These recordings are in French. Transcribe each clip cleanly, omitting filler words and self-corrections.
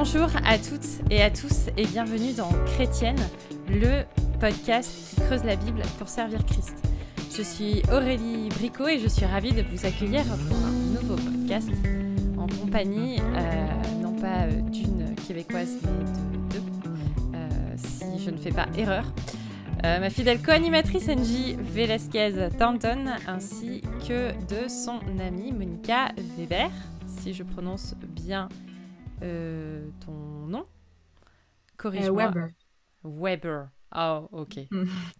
Bonjour à toutes et à tous et bienvenue dans Chrétienne, le podcast qui creuse la Bible pour servir Christ. Je suis Aurélie Bricot et je suis ravie de vous accueillir pour un nouveau podcast en compagnie, non pas d'une québécoise, mais de deux, si je ne fais pas erreur. Ma fidèle co-animatrice Angie Velasquez-Thornton ainsi que de son amie Monica Weber, si je prononce bien ton nom. Corrige-moi. Weber. Weber. Oh, ok.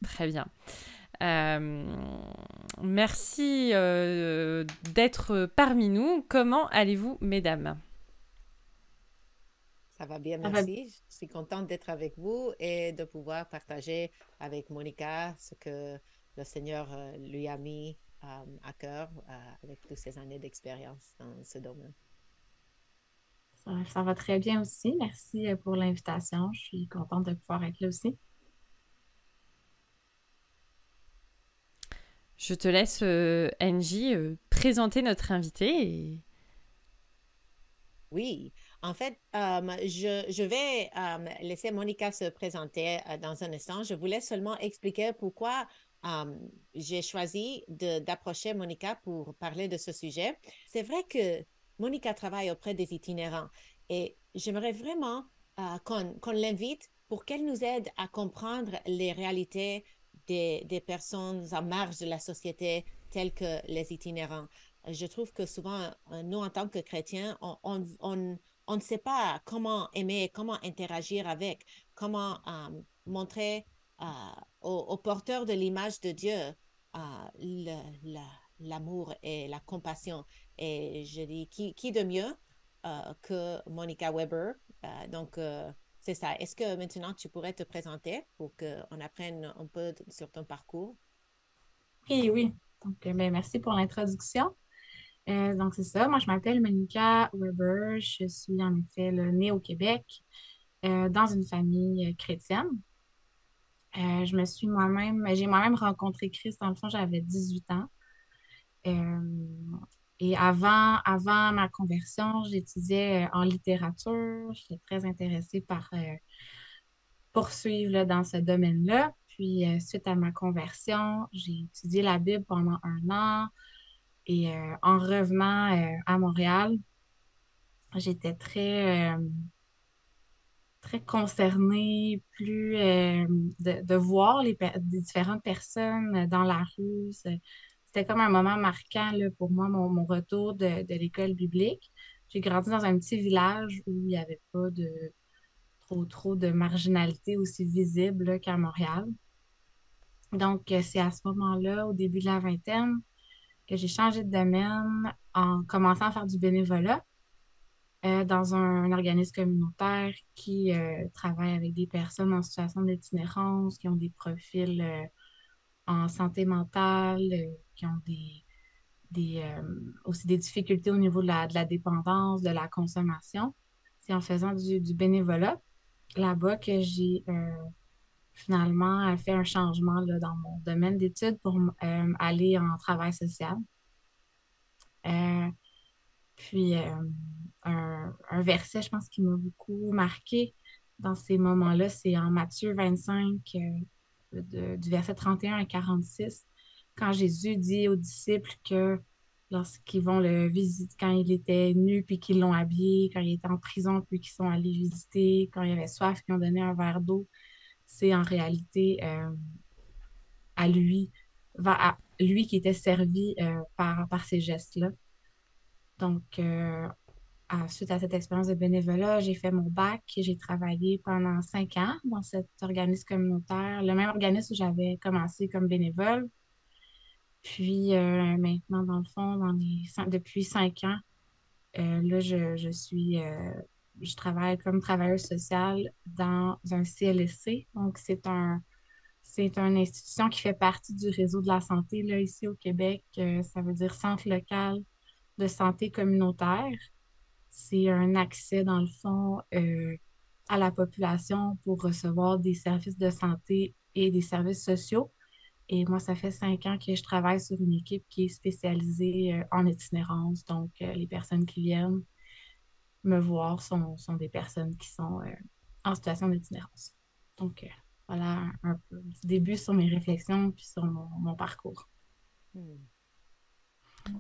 Très bien. Merci d'être parmi nous. Comment allez-vous, mesdames? Ça va bien, Ça va- merci. Je suis contente d'être avec vous et de pouvoir partager avec Monica ce que le Seigneur lui a mis à cœur avec toutes ces années d'expérience dans ce domaine. Ça va très bien aussi. Merci pour l'invitation. Je suis contente de pouvoir être là aussi. Je te laisse, Angie, présenter notre invité. Oui, en fait, je vais laisser Monica se présenter dans un instant. Je voulais seulement expliquer pourquoi j'ai choisi d'approcher Monica pour parler de ce sujet. C'est vrai que Monica travaille auprès des itinérants et j'aimerais vraiment qu'on l'invite pour qu'elle nous aide à comprendre les réalités des personnes en marge de la société telles que les itinérants. Je trouve que souvent, nous, en tant que chrétiens, on ne sait pas comment aimer, comment interagir avec, comment montrer euh, aux porteurs de l'image de Dieu l'amour et la compassion. Et je dis, qui de mieux que Monica Weber? C'est ça. Est-ce que maintenant tu pourrais te présenter pour qu'on apprenne un peu sur ton parcours? Et oui. Donc, merci pour l'introduction. Donc, c'est ça. Moi, je m'appelle Monica Weber. Je suis en effet née au Québec dans une famille chrétienne. J'ai moi-même rencontré Christ. Dans le fond, j'avais 18 ans. Euh, et avant ma conversion, j'étudiais en littérature. J'étais très intéressée par poursuivre là, dans ce domaine-là. Puis, suite à ma conversion, j'ai étudié la Bible pendant 1 an. Et en revenant à Montréal, j'étais très concernée, plus de voir des différentes personnes dans la rue. C'était comme un moment marquant là, pour moi, mon retour de l'école biblique. J'ai grandi dans un petit village où il n'y avait pas de trop de marginalité aussi visible là, qu'à Montréal. Donc, c'est à ce moment-là, au début de la vingtaine, que j'ai changé de domaine en commençant à faire du bénévolat dans un organisme communautaire qui travaille avec des personnes en situation d'itinérance, qui ont des profils en santé mentale, qui ont aussi des difficultés au niveau de la dépendance, de la consommation. C'est en faisant du bénévolat là-bas que j'ai finalement fait un changement là, dans mon domaine d'études pour aller en travail social. Euh, Puis, un verset, je pense, qui m'a beaucoup marqué dans ces moments-là, c'est en Matthieu 25, du verset 31 à 46, quand Jésus dit aux disciples que lorsqu'ils vont le visiter, quand il était nu, puis qu'ils l'ont habillé, quand il était en prison, puis qu'ils sont allés visiter, quand il avait soif, qu'ils ont donné un verre d'eau, c'est en réalité à lui, à lui qui était servi par ces gestes-là. Donc, suite à cette expérience de bénévolat, j'ai fait mon bac et j'ai travaillé pendant 5 ans dans cet organisme communautaire, le même organisme où j'avais commencé comme bénévole. Puis maintenant, dans le fond, depuis 5 ans, là, je travaille comme travailleuse sociale dans un CLSC. Donc, c'est une institution qui fait partie du réseau de la santé là, ici au Québec. Ça veut dire Centre local de santé communautaire. C'est un accès, dans le fond, à la population pour recevoir des services de santé et des services sociaux. Et moi, ça fait 5 ans que je travaille sur une équipe qui est spécialisée en itinérance, donc les personnes qui viennent me voir sont des personnes qui sont en situation d'itinérance. Donc, voilà un peu un petit début sur mes réflexions puis sur mon parcours. Hmm.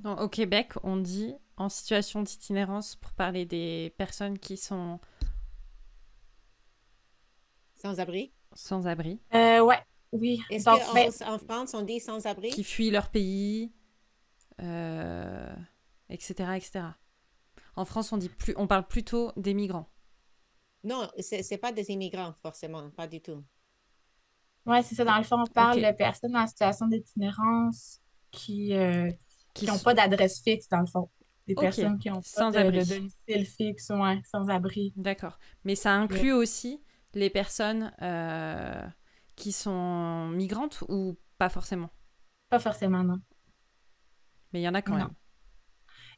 Donc, au Québec, on dit en situation d'itinérance pour parler des personnes qui sont Sans abri. sans abri, Ouais, oui. Est-ce Donc, ben, qu'en France, on dit sans qui abri? fuient leur pays, euh, etc., etc. En France, on parle plutôt des migrants. Non, c'est pas des immigrants, forcément, pas du tout. ouais, c'est ça. Dans le fond, on Ok, parle de personnes en situation d'itinérance qui qui n'ont s- pas d'adresse fixe, dans le fond. Des ok, personnes qui n'ont pas sans de abri. domicile fixe, ouais, sans abri. D'accord. Mais ça Puis, inclut aussi les personnes qui sont migrantes ou pas forcément? pas forcément, non. Mais il y en a quand Non. même.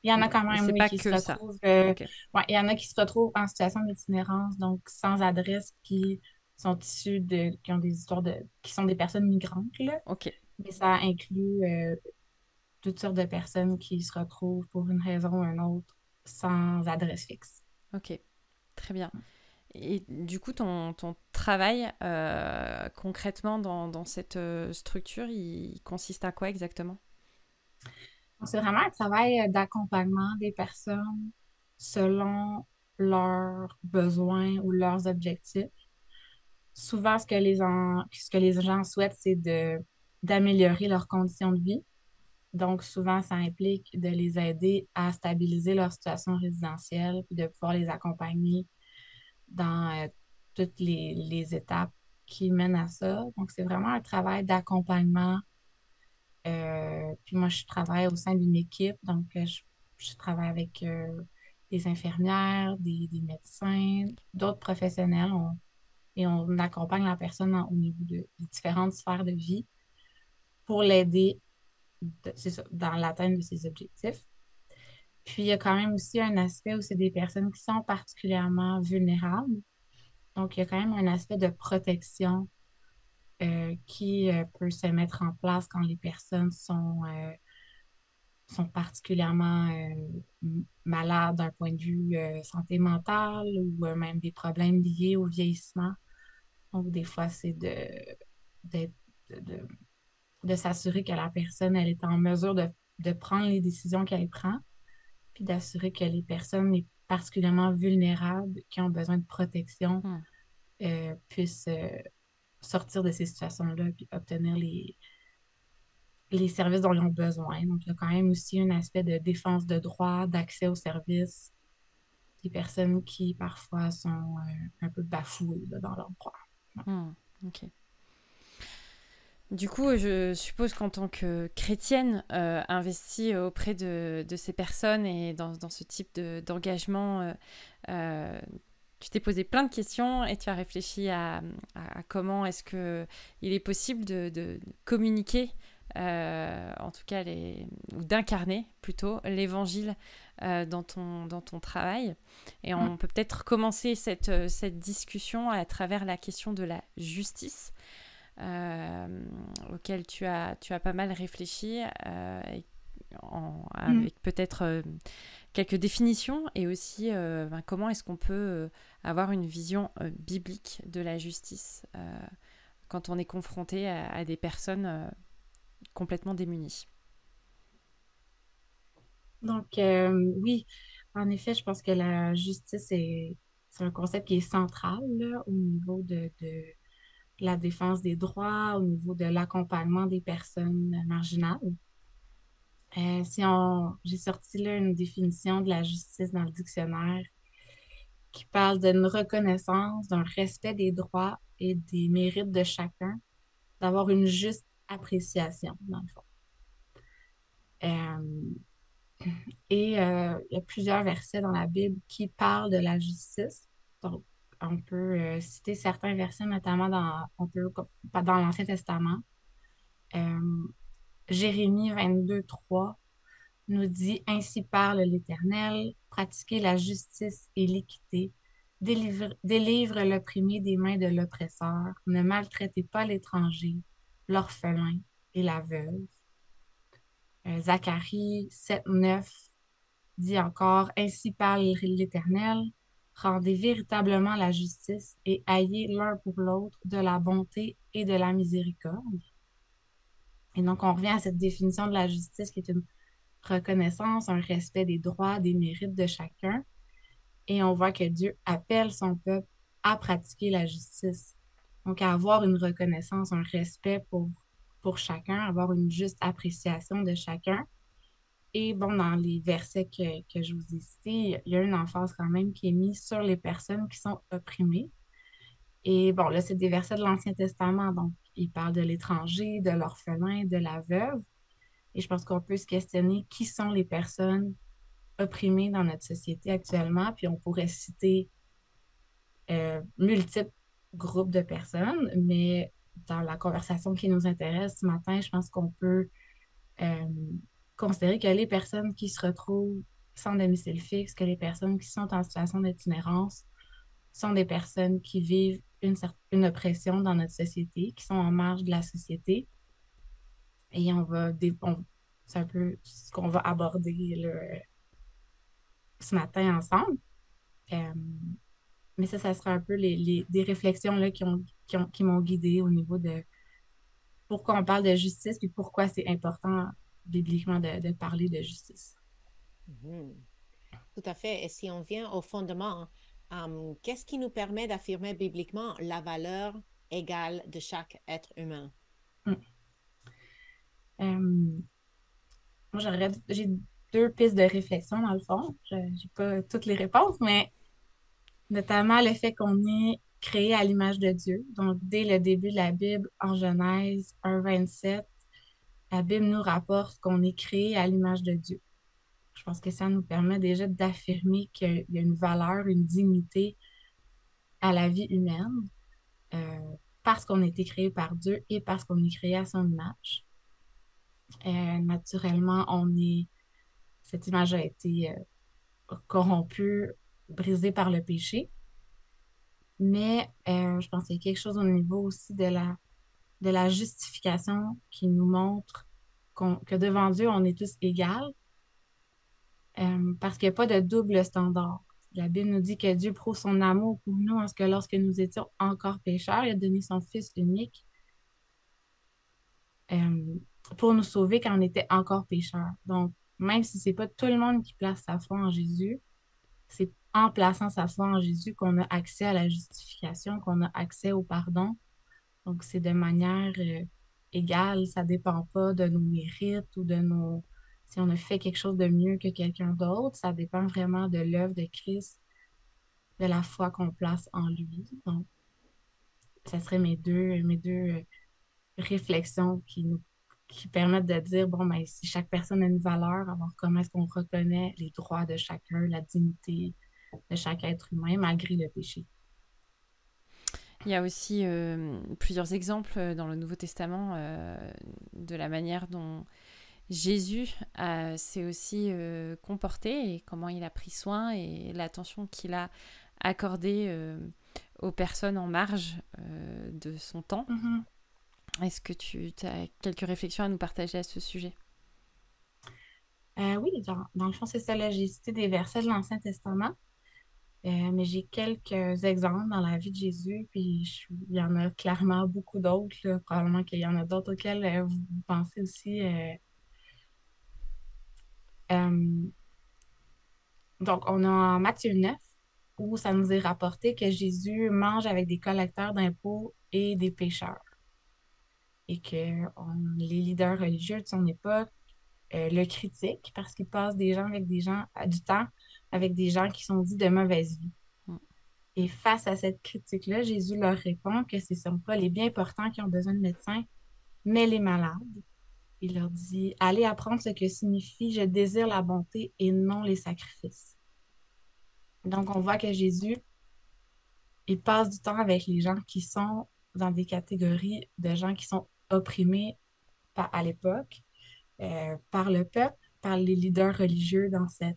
Il y en a quand Mais même, c'est oui, pas qui se que ça. retrouvent. Ok. Ouais, il y en a qui se retrouvent en situation d'itinérance, donc sans adresse, qui sont issus qui ont des histoires qui sont des personnes migrantes, là. Ok. Mais ça inclut toutes sortes de personnes qui se retrouvent pour une raison ou une autre sans adresse fixe. Ok. Très bien. Et du coup, ton travail concrètement dans cette structure, il consiste à quoi exactement? Donc, c'est vraiment un travail d'accompagnement des personnes selon leurs besoins ou leurs objectifs. Souvent, ce que les gens souhaitent, c'est d'améliorer leurs conditions de vie. Donc, souvent, ça implique de les aider à stabiliser leur situation résidentielle, puis de pouvoir les accompagner dans toutes les étapes qui mènent à ça. Donc, c'est vraiment un travail d'accompagnement. Puis moi, je travaille au sein d'une équipe, donc je travaille avec des infirmières, des médecins, d'autres professionnels, et on accompagne la personne au niveau de différentes sphères de vie pour l'aider c'est ça, dans l'atteinte de ses objectifs. Puis il y a quand même aussi un aspect où c'est des personnes qui sont particulièrement vulnérables. Donc, il y a quand même un aspect de protection qui peut se mettre en place quand les personnes sont particulièrement malades d'un point de vue santé mentale ou même des problèmes liés au vieillissement. Donc, des fois, c'est d'être- de, de, de s'assurer que la personne, elle est en mesure de prendre les décisions qu'elle prend, puis d'assurer que les personnes les particulièrement vulnérables qui ont besoin de protection Hmm. puissent sortir de ces situations-là puis obtenir les services dont ils ont besoin. Donc, il y a quand même aussi un aspect de défense de droit, d'accès aux services, des personnes qui parfois sont un peu bafouées là, dans leurs droits. Ouais. Hmm. Ok. Du coup, je suppose qu'en tant que chrétienne investie auprès de ces personnes et dans ce type d'engagement, tu t'es posé plein de questions et tu as réfléchi à comment est-ce qu'il est possible de communiquer, en tout cas, ou d'incarner plutôt l'évangile dans ton travail. Et Mm. on peut peut-être commencer cette discussion à travers la question de la justice auquel tu as pas mal réfléchi Mm. avec peut-être quelques définitions et aussi comment est-ce qu'on peut avoir une vision biblique de la justice quand on est confronté à des personnes complètement démunies. Donc, oui, en effet, je pense que la justice c'est un concept qui est central là, au niveau de la défense des droits, au niveau de l'accompagnement des personnes marginales. J'ai sorti là une définition de la justice dans le dictionnaire qui parle d'une reconnaissance, d'un respect des droits et des mérites de chacun, d'avoir une juste appréciation, dans le fond. Euh, il y a plusieurs versets dans la Bible qui parlent de la justice. Donc, on peut citer certains versets, notamment dans l'Ancien Testament. Euh, Jérémie 22:3 nous dit, Ainsi parle l'Éternel, pratiquez la justice et l'équité, délivre l'opprimé des mains de l'oppresseur, ne maltraitez pas l'étranger, l'orphelin et la veuve. Zacharie 7:9 dit encore, ainsi parle l'Éternel, rendez véritablement la justice et ayez l'un pour l'autre de la bonté et de la miséricorde. Et donc, on revient à cette définition de la justice qui est une reconnaissance, un respect des droits, des mérites de chacun. Et on voit que Dieu appelle son peuple à pratiquer la justice. Donc, à avoir une reconnaissance, un respect pour chacun, avoir une juste appréciation de chacun. Et bon, dans les versets que je vous ai cités, il y a une emphase quand même qui est mise sur les personnes qui sont opprimées. Et bon, là, c'est des versets de l'Ancien Testament, donc il parle de l'étranger, de l'orphelin, de la veuve. Et je pense qu'on peut se questionner qui sont les personnes opprimées dans notre société actuellement, puis on pourrait citer multiples groupes de personnes, mais dans la conversation qui nous intéresse ce matin, je pense qu'on peut euh, considérer que les personnes qui se retrouvent sans domicile fixe, que les personnes qui sont en situation d'itinérance sont des personnes qui vivent une oppression dans notre société, qui sont en marge de la société. Et c'est un peu ce qu'on va aborder là, ce matin ensemble. Euh, mais ça sera un peu des réflexions là, qui m'ont guidée au niveau de pourquoi on parle de justice et pourquoi c'est important bibliquement de parler de justice. Mhm. Tout à fait. Et si on vient au fondement, qu'est-ce qui nous permet d'affirmer bibliquement la valeur égale de chaque être humain? Mm. Euh, Moi, j'ai deux pistes de réflexion dans le fond. Je n'ai pas toutes les réponses, mais notamment le fait qu'on est créé à l'image de Dieu. Donc, dès le début de la Bible, en Genèse 1,27, la Bible nous rapporte qu'on est créé à l'image de Dieu. Je pense que ça nous permet déjà d'affirmer qu'il y a une valeur, une dignité à la vie humaine, euh, parce qu'on a été créé par Dieu et parce qu'on est créé à son image. Naturellement, cette image a été corrompue, brisée par le péché. Mais je pense qu'il y a quelque chose au niveau aussi de la justification qui nous montre que devant Dieu, on est tous égaux, parce qu'il n'y a pas de double standard. La Bible nous dit que Dieu prouve son amour pour nous en ce que lorsque nous étions encore pécheurs, il a donné son Fils unique euh, pour nous sauver quand on était encore pécheurs. Donc, même si c'est pas tout le monde qui place sa foi en Jésus, c'est en plaçant sa foi en Jésus qu'on a accès à la justification, qu'on a accès au pardon. Donc, c'est de manière égale. Ça ne dépend pas de nos mérites ou de si on a fait quelque chose de mieux que quelqu'un d'autre. Ça dépend vraiment de l'œuvre de Christ, de la foi qu'on place en lui. Donc, ça serait mes deux réflexions qui permettent de dire, bon, ben, si chaque personne a une valeur, alors comment est-ce qu'on reconnaît les droits de chacun, la dignité de chaque être humain malgré le péché. Il y a aussi plusieurs exemples dans le Nouveau Testament de la manière dont Jésus s'est aussi comporté et comment il a pris soin et l'attention qu'il a accordée aux personnes en marge de son temps. Mm-hmm. Est-ce que tu as quelques réflexions à nous partager à ce sujet? Oui, dans le fond, c'est ça. Là, j'ai cité des versets de l'Ancien Testament, mais j'ai quelques exemples dans la vie de Jésus, puis il y en a clairement beaucoup d'autres, là. Probablement qu'il y en a d'autres auxquels vous pensez aussi. Euh, donc, on a en Matthieu 9, où ça nous est rapporté que Jésus mange avec des collecteurs d'impôts et des pécheurs, et que les leaders religieux de son époque le critiquent parce qu'il passe du temps avec des gens qui sont dits de mauvaise vie. Mm. Et face à cette critique-là, Jésus leur répond que ce ne sont pas les bien portants qui ont besoin de médecins, mais les malades. Il leur dit, allez apprendre ce que signifie je désire la bonté et non les sacrifices. Donc, on voit que Jésus, il passe du temps avec les gens qui sont dans des catégories de gens qui sont opprimés à l'époque, par le peuple, par les leaders religieux dans cet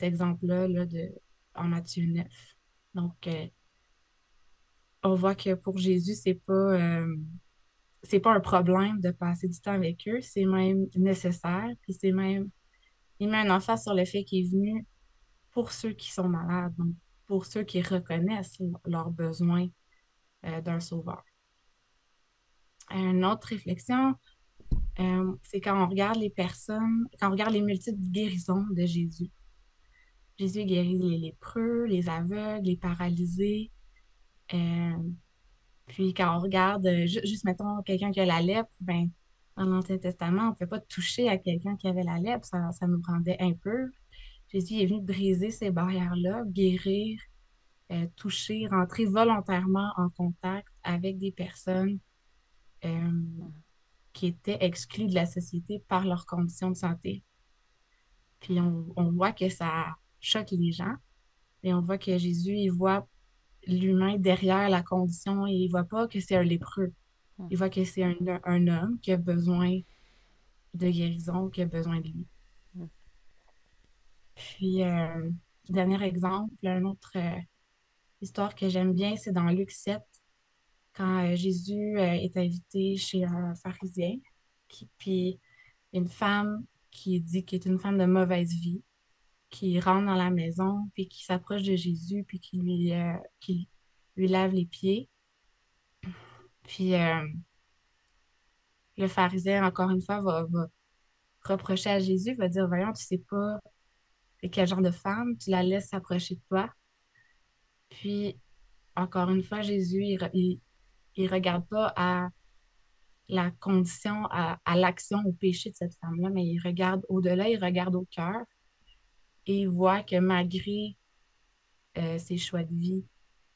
exemple-là là, en Matthieu 9. Donc, on voit que pour Jésus, c'est pas un problème de passer du temps avec eux, c'est même nécessaire, puis c'est même il met un emphase sur le fait qu'il est venu pour ceux qui sont malades, donc pour ceux qui reconnaissent leurs besoins d'un sauveur. Une autre réflexion, c'est quand on regarde les personnes, quand on regarde les multiples guérisons de Jésus. Jésus guérit les lépreux, les aveugles, les paralysés. Euh, Puis quand on regarde, juste mettons quelqu'un qui a la lèpre, ben, dans l'Ancien Testament, on ne pouvait pas toucher à quelqu'un qui avait la lèpre, ça nous rendait impurs. Jésus est venu briser ces barrières-là, guérir, toucher, rentrer volontairement en contact avec des personnes euh, qui étaient exclues de la société par leurs conditions de santé. Puis on voit que ça choque les gens, et on voit que Jésus, il voit l'humain derrière la condition et il voit pas que c'est un lépreux. Il voit que c'est un homme qui a besoin de guérison, qui a besoin de lui. Puis, dernier exemple, une autre histoire que j'aime bien, c'est dans Luc 7, quand Jésus est invité chez un pharisien, puis une femme qui dit qu'elle est une femme de mauvaise vie, qui rentre dans la maison, puis qui s'approche de Jésus, puis qui lui lave les pieds. Puis le pharisien, encore une fois, va reprocher à Jésus, va dire, voyons, tu sais pas quel genre de femme, tu la laisses s'approcher de toi. Puis, encore une fois, Jésus, il regarde pas à la condition, à l'action, au péché de cette femme-là, mais il regarde au-delà, il regarde au cœur et il voit que malgré ses choix de vie,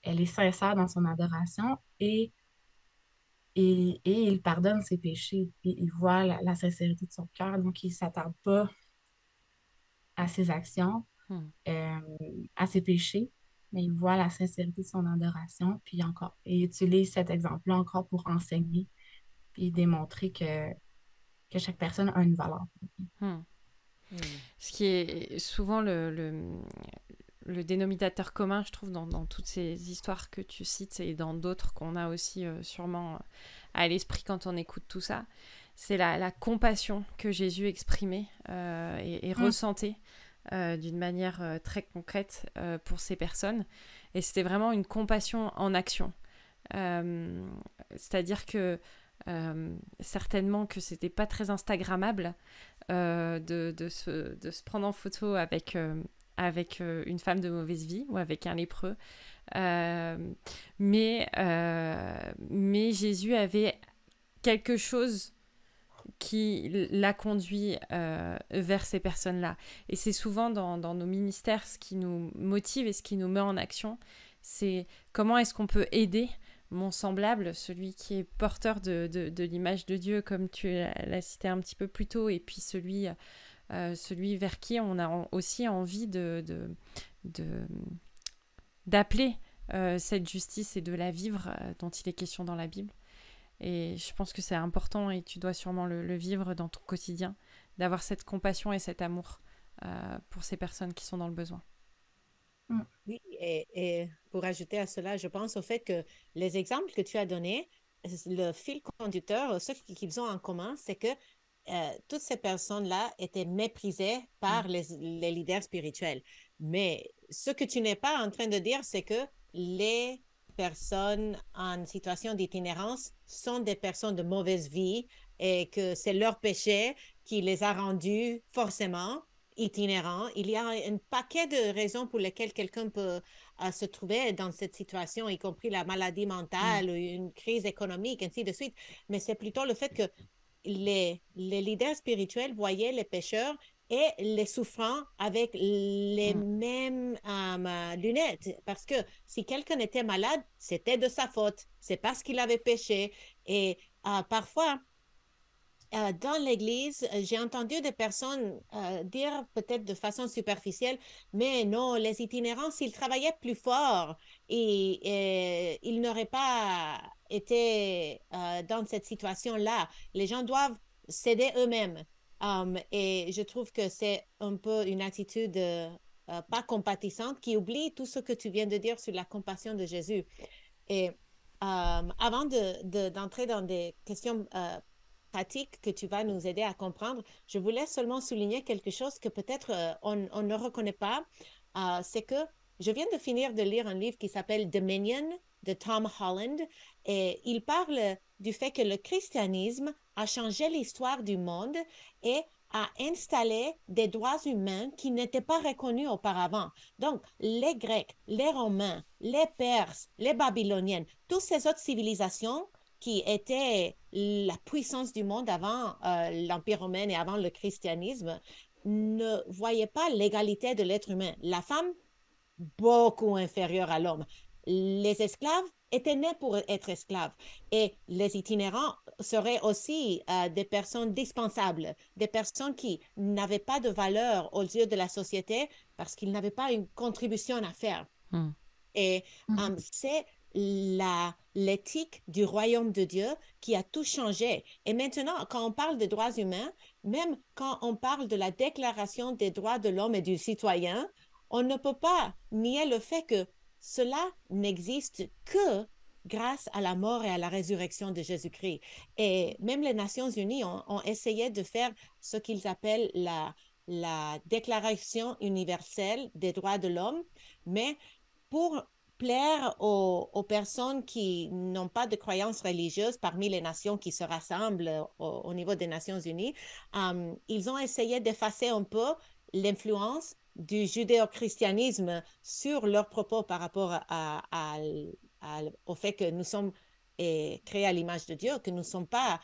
elle est sincère dans son adoration et il pardonne ses péchés. Puis il voit la sincérité de son cœur, donc il ne s'attarde pas à ses actions, euh, à ses péchés, mais il voit la sincérité de son adoration, puis encore, il utilise cet exemple-là encore pour enseigner, puis démontrer que chaque personne a une valeur. Ce qui est souvent le dénominateur commun, je trouve, dans toutes ces histoires que tu cites et dans d'autres qu'on a aussi sûrement à l'esprit quand on écoute tout ça, c'est la compassion que Jésus exprimait et ressentait d'une manière très concrète pour ces personnes. Et c'était vraiment une compassion en action. C'est-à-dire que certainement que c'était pas très instagrammable de se prendre en photo avec une femme de mauvaise vie ou avec un lépreux. Mais Jésus avait quelque chose qui l'a conduit vers ces personnes-là. Et c'est souvent dans nos ministères ce qui nous motive et ce qui nous met en action, c'est comment est-ce qu'on peut aider mon semblable, celui qui est porteur de l'image de Dieu, comme tu l'as cité un petit peu plus tôt, et puis celui vers qui on a aussi envie d'appeler cette justice et de la vivre dont il est question dans la Bible. Et je pense que c'est important et tu dois sûrement le vivre dans ton quotidien, d'avoir cette compassion et cet amour pour ces personnes qui sont dans le besoin. Oui, et pour ajouter à cela, je pense au fait que les exemples que tu as donnés, le fil conducteur, ce qu'ils ont en commun, c'est que toutes ces personnes-là étaient méprisées par les leaders spirituels. Mais ce que tu n'es pas en train de dire, c'est que les personnes en situation d'itinérance sont des personnes de mauvaise vie et que c'est leur péché qui les a rendus forcément itinérants. Il y a un paquet de raisons pour lesquelles quelqu'un peut se trouver dans cette situation, y compris la maladie mentale, une crise économique, ainsi de suite. Mais c'est plutôt le fait que les leaders spirituels voyaient les pécheurs et les souffrants avec les mêmes lunettes. Parce que si quelqu'un était malade, c'était de sa faute. C'est parce qu'il avait péché. Et parfois, dans l'Église, j'ai entendu des personnes dire peut-être de façon superficielle, mais non, les itinérants, s'ils travaillaient plus fort, ils n'auraient pas été dans cette situation-là. Les gens doivent s'aider eux-mêmes. Et je trouve que c'est un peu une attitude pas compatissante qui oublie tout ce que tu viens de dire sur la compassion de Jésus. Et avant d'entrer dans des questions pratique que tu vas nous aider à comprendre, je voulais seulement souligner quelque chose que peut-être on ne reconnaît pas. C'est que je viens de finir de lire un livre qui s'appelle Dominion de Tom Holland et il parle du fait que le christianisme a changé l'histoire du monde et a installé des droits humains qui n'étaient pas reconnus auparavant. Donc, les Grecs, les Romains, les Perses, les Babyloniennes, toutes ces autres civilisations qui étaient la puissance du monde avant l'Empire romain et avant le christianisme, ne voyaient pas l'égalité de l'être humain. La femme, beaucoup inférieure à l'homme. Les esclaves étaient nés pour être esclaves. Et les itinérants seraient aussi des personnes dispensables, des personnes qui n'avaient pas de valeur aux yeux de la société parce qu'ils n'avaient pas une contribution à faire. Hmm. Et Mhm. c'est l'éthique du royaume de Dieu qui a tout changé. Et maintenant, quand on parle de droits humains, même quand on parle de la Déclaration des droits de l'homme et du citoyen, on ne peut pas nier le fait que cela n'existe que grâce à la mort et à la résurrection de Jésus-Christ. Et même les Nations unies ont essayé de faire ce qu'ils appellent la Déclaration universelle des droits de l'homme, mais pour plaire aux personnes qui n'ont pas de croyances religieuses parmi les nations qui se rassemblent au niveau des Nations unies, ils ont essayé d'effacer un peu l'influence du judéo-christianisme sur leurs propos par rapport au fait que nous sommes créés à l'image de Dieu, que nous ne sommes pas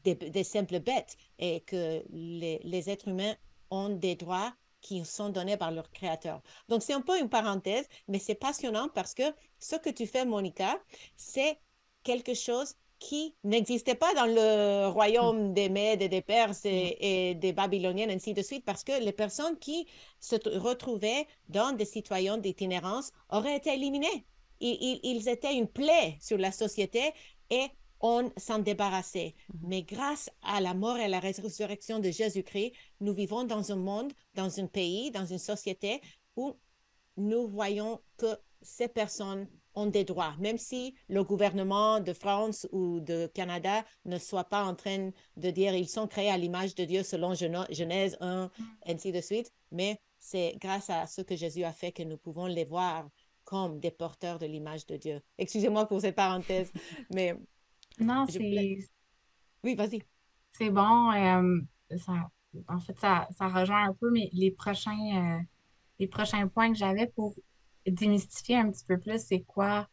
des simples bêtes et que les êtres humains ont des droits qui sont donnés par leur créateur. Donc, c'est un peu une parenthèse, mais c'est passionnant parce que ce que tu fais, Monica, c'est quelque chose qui n'existait pas dans le royaume des Mèdes et des Perses et des Babyloniennes, ainsi de suite, parce que les personnes qui se retrouvaient dans des citoyens d'itinérance auraient été éliminées. Ils étaient une plaie sur la société et on s'en débarrassait. Mais grâce à la mort et à la résurrection de Jésus-Christ, nous vivons dans un monde, dans un pays, dans une société où nous voyons que ces personnes ont des droits, même si le gouvernement de France ou de Canada ne soit pas en train de dire ils sont créés à l'image de Dieu selon Genèse 1, ainsi de suite. Mais c'est grâce à ce que Jésus a fait que nous pouvons les voir comme des porteurs de l'image de Dieu. Excusez-moi pour cette parenthèse, mais Non, je voulais... Oui, vas-y. c'est bon. Ça, en fait, ça rejoint un peu les prochains points que j'avais pour démystifier un petit peu plus c'est quoi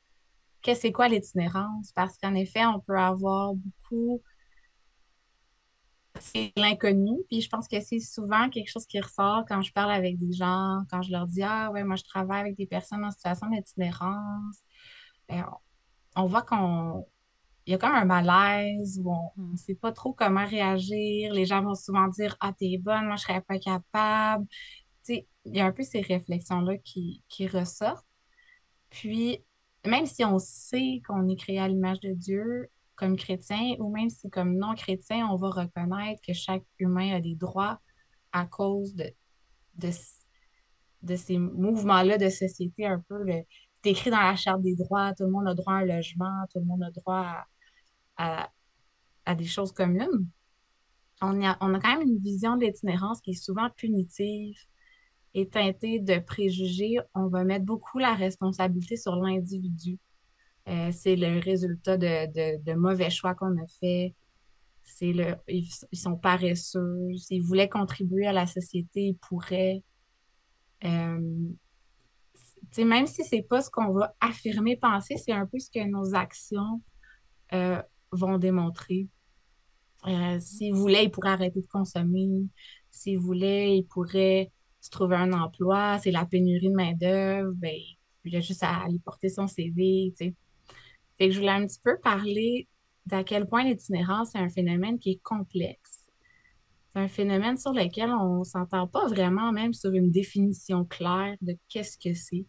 l'itinérance? Parce qu'en effet, on peut avoir beaucoup, c'est l'inconnu, puis je pense que c'est souvent quelque chose qui ressort quand je parle avec des gens, quand je leur dis, ah ouais, moi je travaille avec des personnes en situation d'itinérance. Euh, on voit il y a comme un malaise où on ne Hmm. sait pas trop comment réagir. Les gens vont souvent dire, ah, t'es bonne, moi je serais pas capable. Tu sais, il y a un peu ces réflexions-là qui ressortent. Puis, même si on sait qu'on est créé à l'image de Dieu comme chrétien, ou même si comme non-chrétien, on va reconnaître que chaque humain a des droits à cause de, de ces mouvements-là de société un peu. C'est écrit dans la Charte des droits, tout le monde a droit à un logement, tout le monde a droit à, à des choses communes. On a quand même une vision de l'itinérance qui est souvent punitive et teintée de préjugés. On va mettre beaucoup la responsabilité sur l'individu. C'est le résultat de mauvais choix qu'on a fait. Ils sont paresseux. S'ils voulaient contribuer à la société, ils pourraient. Euh, tu sais, même si c'est pas ce qu'on va affirmer, penser, c'est un peu ce que nos actions euh, vont démontrer. S'ils voulaient, ils pourraient arrêter de consommer. S'ils voulaient, ils pourraient se trouver un emploi. C'est la pénurie de main-d'œuvre. Ben, il a juste à aller porter son CV, tu sais. Fait que je voulais un petit peu parler d'à quel point l'itinérance est un phénomène qui est complexe. C'est un phénomène sur lequel on s'entend pas vraiment même sur une définition claire de qu'est-ce que c'est.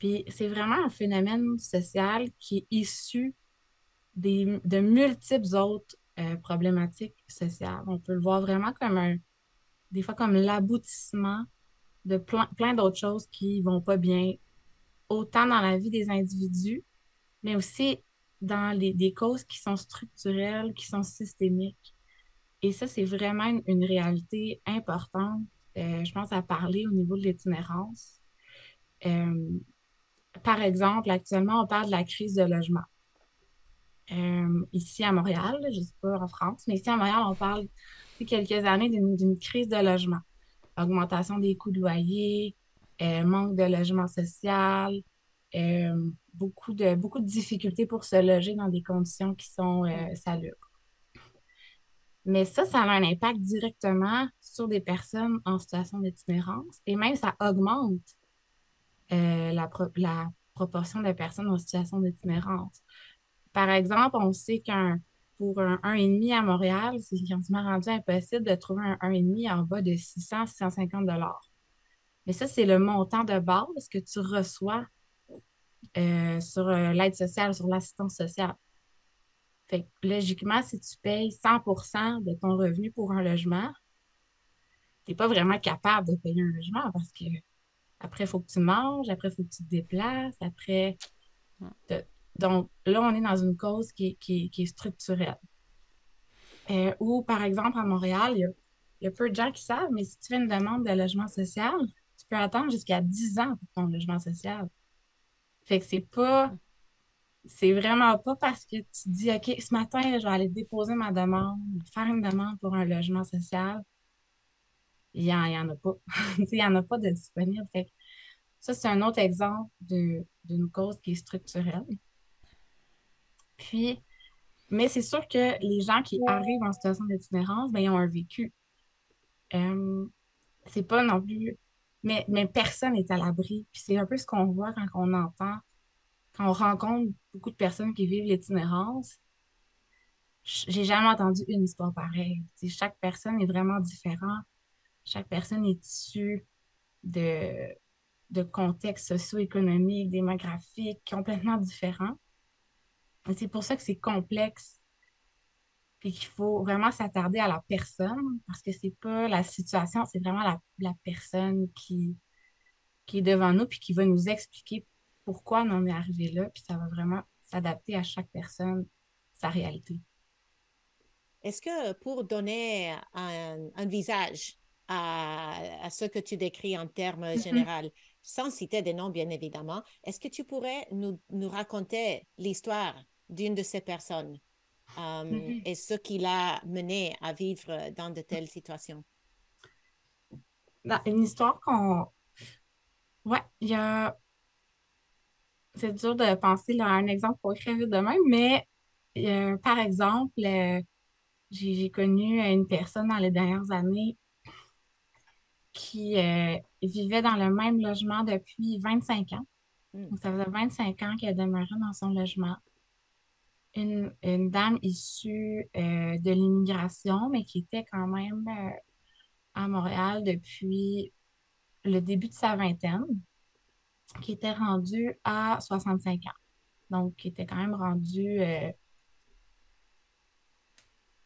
Puis c'est vraiment un phénomène social qui est issu de multiples autres problématiques sociales. On peut le voir vraiment des fois comme l'aboutissement de plein d'autres choses qui vont pas bien, autant dans la vie des individus, mais aussi dans des causes qui sont structurelles, qui sont systémiques. Et ça, c'est vraiment une réalité importante. Je pense à parler au niveau de l'itinérance. Euh, Par exemple, actuellement, on parle de la crise de logement. Ici à Montréal, là, je ne sais pas en France, mais ici à Montréal, on parle depuis quelques années d'une crise de logement. Augmentation des coûts de loyer, manque de logement social, beaucoup de difficultés pour se loger dans des conditions qui sont Mm. salubres. Mais ça a un impact directement sur des personnes en situation d'itinérance et même ça augmente la proportion de personnes en situation d'itinérance. Par exemple, on sait pour un 1,5 à Montréal, c'est quasiment rendu impossible de trouver un 1,5 en bas de 600-650 $. Mais ça, c'est le montant de base que tu reçois sur l'aide sociale, sur l'assistance sociale. Fait que, logiquement, si tu payes 100% de ton revenu pour un logement, tu n'es pas vraiment capable de payer un logement parce que après, il faut que tu manges, après, il faut que tu te déplaces, après. te- Donc, là, on est dans une cause qui est structurelle. Ou, par exemple, à Montréal, il y a peu de gens qui savent, mais si tu fais une demande de logement social, tu peux attendre jusqu'à 10 ans pour ton logement social. Fait que c'est vraiment pas parce que tu dis, OK, ce matin, je vais aller déposer ma demande, faire une demande pour un logement social. Il y en a pas. Tu sais, il y en a pas de disponible. Fait que ça, c'est un autre exemple d'une cause qui est structurelle. Puis, mais c'est sûr que les gens qui arrivent en situation d'itinérance, ben, ils ont un vécu. Euh, c'est pas non plus. Mais personne n'est à l'abri. Puis c'est un peu ce qu'on voit quand on entend, quand on rencontre beaucoup de personnes qui vivent l'itinérance. J'ai jamais entendu une histoire pareille. Tu sais, chaque personne est vraiment différente. Chaque personne est issue de, de contextes socio-économiques, démographiques complètement différents. Et c'est pour ça que c'est complexe et qu'il faut vraiment s'attarder à la personne parce que c'est pas la situation, c'est vraiment la personne qui est devant nous puis qui va nous expliquer pourquoi on en est arrivé là. Puis ça va vraiment s'adapter à chaque personne, sa réalité. Est-ce que pour donner un visage à ce que tu décris en termes Mhm, généraux, sans citer des noms bien évidemment, est-ce que tu pourrais nous raconter l'histoire d'une de ces personnes mhm. et ce qui l'a mené à vivre dans de telles situations? Dans une histoire qu'on. Ouais, il y a. C'est dur de penser là, à un exemple pour écrire vite de même, mais par exemple, j'ai connu une personne dans les dernières années qui vivait dans le même logement depuis 25 ans. Hmm. Donc, ça faisait 25 ans qu'elle demeurait dans son logement. Une dame issue de l'immigration, mais qui était quand même à Montréal depuis le début de sa vingtaine, qui était rendue à 65 ans. Donc, qui était quand même rendue,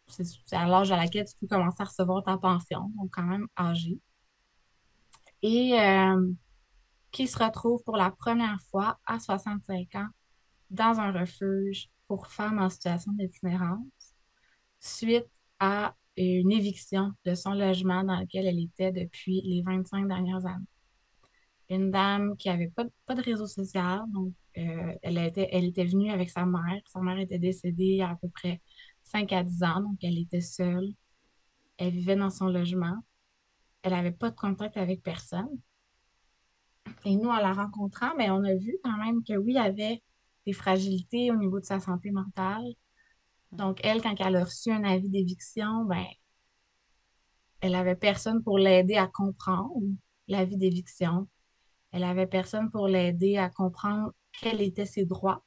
c'est à l'âge à laquelle tu peux commencer à recevoir ta pension, donc quand même âgée. Et qui se retrouve pour la première fois à 65 ans dans un refuge pour femmes en situation d'itinérance suite à une éviction de son logement dans lequel elle était depuis les 25 dernières années. Une dame qui n'avait pas de réseau social, donc elle était venue avec sa mère. Sa mère était décédée il y a à peu près 5 à 10 ans, donc elle était seule. Elle vivait dans son logement. Elle n'avait pas de contact avec personne. Et nous, en la rencontrant, mais on a vu quand même que oui, il y avait des fragilités au niveau de sa santé mentale. Donc, elle, quand elle a reçu un avis d'éviction, ben, elle avait personne pour l'aider à comprendre l'avis d'éviction. Elle avait personne pour l'aider à comprendre quels étaient ses droits.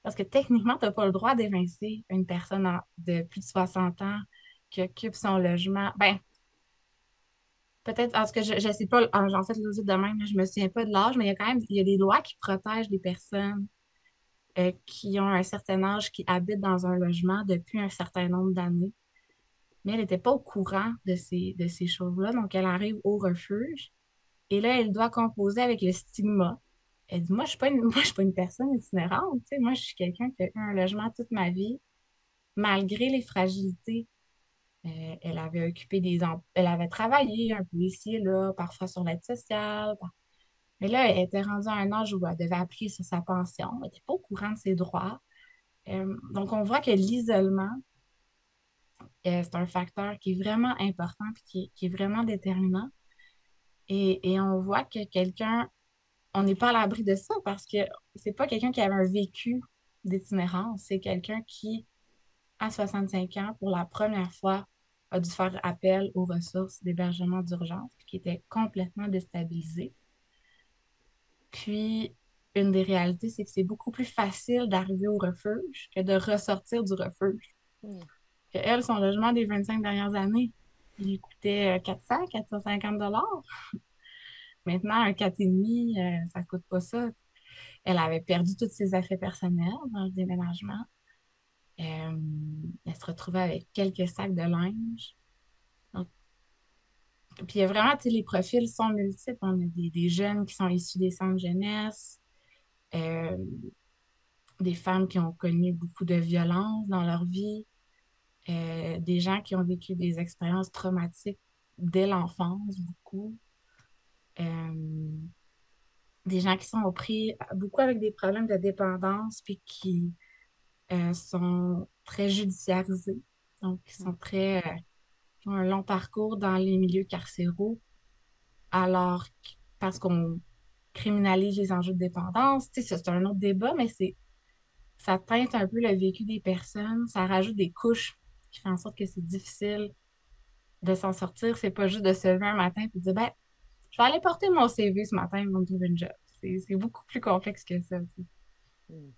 Parce que techniquement, tu n'as pas le droit d'évincer une personne de plus de 60 ans qui occupe son logement. Ben, peut-être, parce que je ne sais pas, en fait, l'autre de même, je me souviens pas de l'âge, mais il y a quand même il y a des lois qui protègent les personnes qui ont un certain âge, qui habitent dans un logement depuis un certain nombre d'années. Mais elle n'était pas au courant de ces choses-là. Donc, elle arrive au refuge et là, elle doit composer avec le stigma. Elle dit, moi, je suis pas une personne itinérante. Tu sais, moi, je suis quelqu'un qui a eu un logement toute ma vie, malgré les fragilités. Elle avait elle avait travaillé un peu ici et là, parfois sur l'aide sociale. Mais là, elle était rendue à un âge où elle devait appliquer sur sa pension. Elle n'était pas au courant de ses droits. Donc, on voit que l'isolement, c'est un facteur qui est vraiment important et qui est vraiment déterminant. Et on voit que quelqu'un, on n'est pas à l'abri de ça parce que c'est pas quelqu'un qui avait un vécu d'itinérance, c'est quelqu'un qui, à 65 ans, pour la première fois, a dû faire appel aux ressources d'hébergement d'urgence, puis qui était complètement déstabilisé. Puis, une des réalités, c'est que c'est beaucoup plus facile d'arriver au refuge que de ressortir du refuge. Hmm. Que elle, son logement des 25 dernières années, il lui coûtait 400, 450 $. Maintenant, un 4,5, ça coûte pas ça. Elle avait perdu tous ses affaires personnelles dans le déménagement. Euh, Elle se retrouvait avec quelques sacs de linge. Donc, puis il y a vraiment, tu sais, les profils sont multiples. On a des jeunes qui sont issus des centres jeunesse, euh, des femmes qui ont connu beaucoup de violence dans leur vie, des gens qui ont vécu des expériences traumatiques dès l'enfance, beaucoup. Euh, des gens qui sont pris beaucoup avec des problèmes de dépendance, puis qui sont très judiciarisés. Donc, ils sont qui ont un long parcours dans les milieux carcéraux, parce qu'on criminalise les enjeux de dépendance. Tu sais, ça, c'est un autre débat, mais ça teinte un peu le vécu des personnes, ça rajoute des couches qui font en sorte que c'est difficile de s'en sortir. C'est pas juste de se lever un matin et de dire, ben, je vais aller porter mon CV ce matin, ils vont me trouver une job. C'est beaucoup plus complexe que ça. Tu sais. Hmm.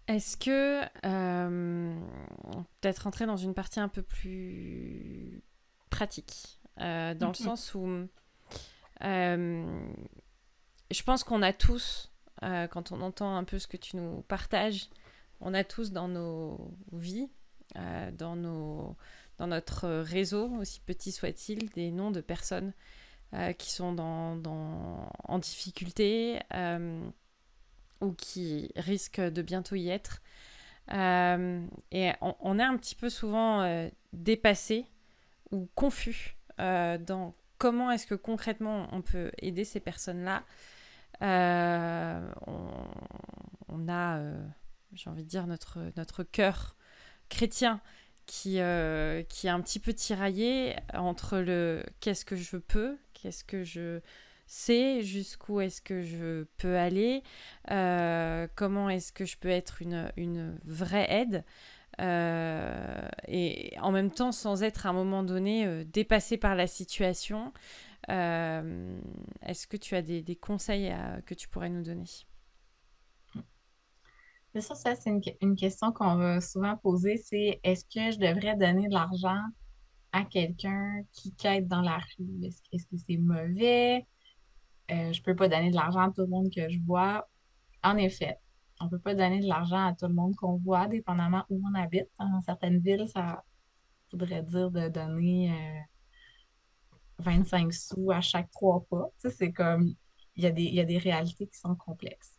Est-ce que, peut-être rentrer dans une partie un peu plus pratique, dans le Mhm. sens où je pense qu'on a tous, quand on entend un peu ce que tu nous partages, on a tous dans nos vies, dans notre réseau, aussi petit soit-il, des noms de personnes qui sont en difficulté ou qui risquent de bientôt y être. Et on est un petit peu souvent dépassé ou confus dans comment est-ce que concrètement on peut aider ces personnes-là. On a, j'ai envie de dire, notre cœur chrétien qui est un petit peu tiraillé entre le qu'est-ce que je peux, qu'est-ce que je sais, jusqu'où est-ce que je peux aller, comment est-ce que je peux être une vraie aide, et en même temps sans être à un moment donné dépassé par la situation. Est-ce que tu as des conseils que tu pourrais nous donner? C'est ça, c'est une question qu'on va souvent poser, c'est est-ce que je devrais donner de l'argent à quelqu'un qui quête dans la rue? Est-ce que c'est mauvais? Je peux pas donner de l'argent à tout le monde que je vois. En effet, on peut pas donner de l'argent à tout le monde qu'on voit, dépendamment où on habite. Dans certaines villes, ça voudrait dire de donner 25 sous à chaque 3 pas. Tu sais, c'est comme, il y a des réalités qui sont complexes.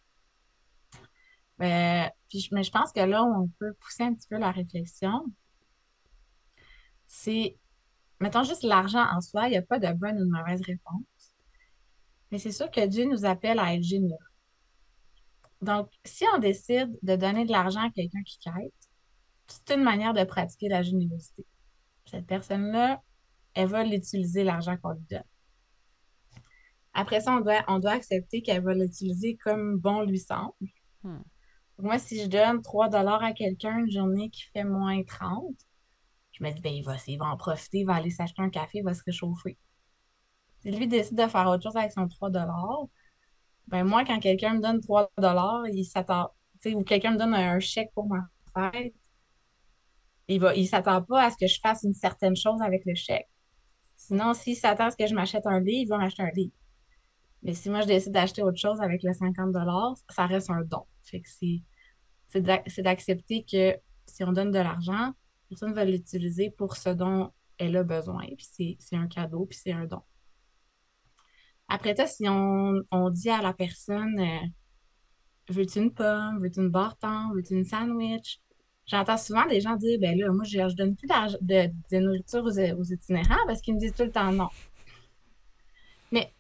Mais je pense que là où on peut pousser un petit peu la réflexion, c'est, mettons juste l'argent en soi, il n'y a pas de bonne ou de mauvaise réponse. Mais c'est sûr que Dieu nous appelle à être généreux. Donc, si on décide de donner de l'argent à quelqu'un qui quête, c'est une manière de pratiquer la générosité. Cette personne-là, elle va l'utiliser, l'argent qu'on lui donne. Après ça, on doit accepter qu'elle va l'utiliser comme bon lui semble. Hmm. Moi, si je donne 3 à quelqu'un une journée qui fait -30, je me dis, ben, il va en profiter, il va aller s'acheter un café, il va se réchauffer. Si lui décide de faire autre chose avec son 3 ben, moi, quand quelqu'un me donne 3 il s'attend, tu sais, ou quelqu'un me donne un chèque pour ma fête, il s'attend pas à ce que je fasse une certaine chose avec le chèque. Sinon, s'il s'attend à ce que je m'achète un livre, il va m'acheter un livre. Mais si moi, je décide d'acheter autre chose avec le 50 ça reste un don. Fait que c'est d'accepter que si on donne de l'argent, personne va l'utiliser pour ce dont elle a besoin, puis c'est un cadeau, puis c'est un don. Après ça, si on dit à la personne, veux-tu une pomme, veux-tu une barre thon, veux-tu une sandwich? J'entends souvent des gens dire, ben là, moi, je donne plus de nourriture aux itinérants parce qu'ils me disent tout le temps non. Mais,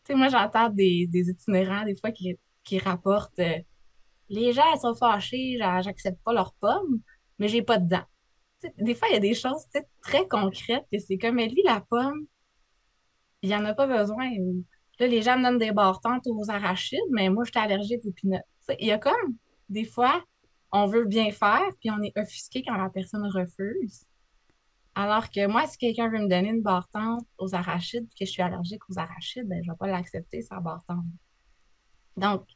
tu sais, moi, j'entends des itinérants, des fois, qui rapportent, les gens, ils sont fâchés, j'accepte pas leurs pommes, mais j'ai pas de dents. Tu sais, des fois, il y a des choses, tu sais, très concrètes que c'est comme, mais lui, la pomme, il y en a pas besoin. Ou, là, les gens me donnent des barres-tentes aux arachides, mais moi, je suis allergique aux peanuts. Tu sais, il y a comme, des fois, on veut bien faire, puis on est offusqué quand la personne refuse. Alors que moi, si quelqu'un veut me donner une barre-tente aux arachides, puis que je suis allergique aux arachides, ben, je vais pas l'accepter, sa barre-tente. Donc,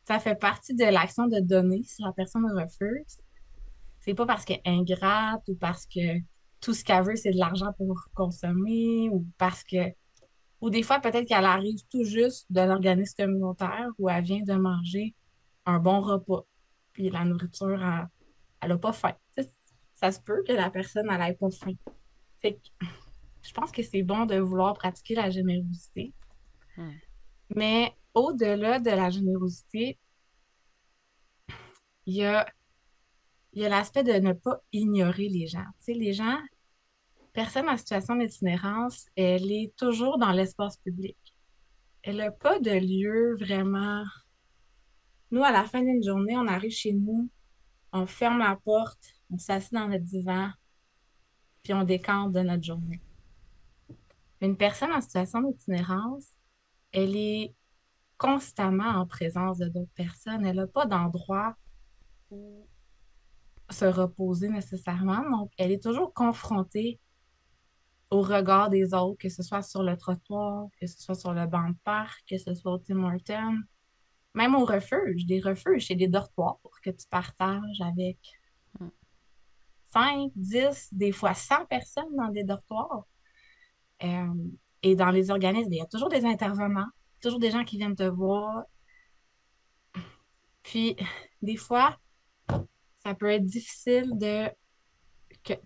ça fait partie de l'action de donner si la personne refuse. C'est pas parce qu'elle est ingrate ou parce que tout ce qu'elle veut, c'est de l'argent pour consommer ou parce que ou des fois, peut-être qu'elle arrive tout juste d'un organisme communautaire où elle vient de manger un bon repas. Puis la nourriture, elle n'a pas faim. Tu sais, ça se peut que la personne, elle n'ait pas faim. Fait que je pense que c'est bon de vouloir pratiquer la générosité. Hmm. Mais au-delà de la générosité, il y a, il y a l'aspect de ne pas ignorer les gens. Tu sais, les gens, personne en situation d'itinérance, elle est toujours dans l'espace public. Elle n'a pas de lieu vraiment. Nous, à la fin d'une journée, on arrive chez nous, on ferme la porte, on s'assied dans notre divan, puis on décante de notre journée. Une personne en situation d'itinérance, elle est constamment en présence de d'autres personnes. Elle n'a pas d'endroit où se reposer nécessairement. Donc, elle est toujours confrontée au regard des autres, que ce soit sur le trottoir, que ce soit sur le banc de parc, que ce soit au Tim Hortons, même au refuge, des refuges, c'est des dortoirs que tu partages avec Hmm. 5, 10, des fois 100 personnes dans des dortoirs. Euh, et dans les organismes, il y a toujours des intervenants, toujours des gens qui viennent te voir. Puis, des fois, ça peut être difficile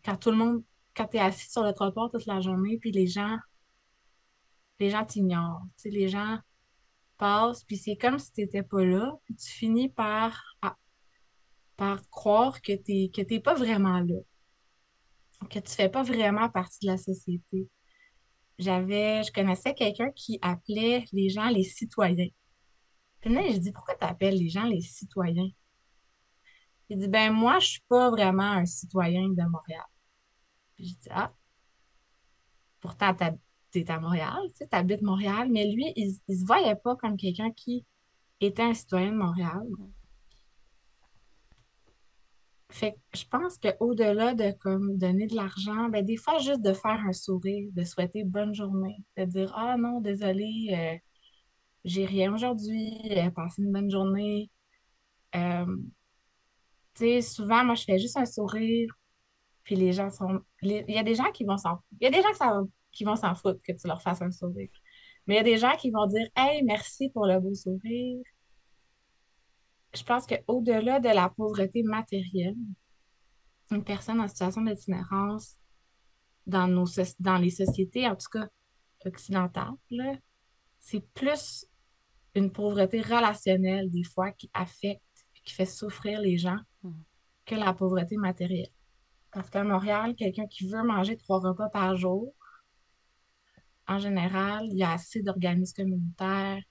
quand tout le monde, quand tu es assis sur le trottoir toute la journée, puis les gens t'ignorent. Tu sais, les gens passent, puis c'est comme si tu n'étais pas là, puis tu finis par croire que t'es pas vraiment là, que tu fais pas vraiment partie de la société. Je connaissais quelqu'un qui appelait les gens les citoyens. Puis là, je dis, pourquoi tu appelles les gens les citoyens? Il dit, ben moi, je suis pas vraiment un citoyen de Montréal. Puis je dis, ah, pourtant, t'es à Montréal, tu sais, t'habites Montréal, mais lui, il se voyait pas comme quelqu'un qui était un citoyen de Montréal. Fait que je pense qu'au-delà de comme donner de l'argent, ben des fois juste de faire un sourire, de souhaiter bonne journée, de dire ah non, désolé, j'ai rien aujourd'hui, passez une bonne journée. Euh, tu sais, souvent, moi, je fais juste un sourire, puis les gens sont. Il y a des gens qui vont s'en. Il y a des gens qui vont s'en foutre que tu leur fasses un sourire. Mais il y a des gens qui vont dire hey, merci pour le beau sourire. Je pense qu'au-delà de la pauvreté matérielle, une personne en situation d'itinérance dans les sociétés, en tout cas occidentales, là, c'est plus une pauvreté relationnelle des fois qui affecte, qui fait souffrir les gens Hmm. que la pauvreté matérielle. Parce qu'à Montréal, quelqu'un qui veut manger 3 repas par jour, en général, il y a assez d'organismes communautaires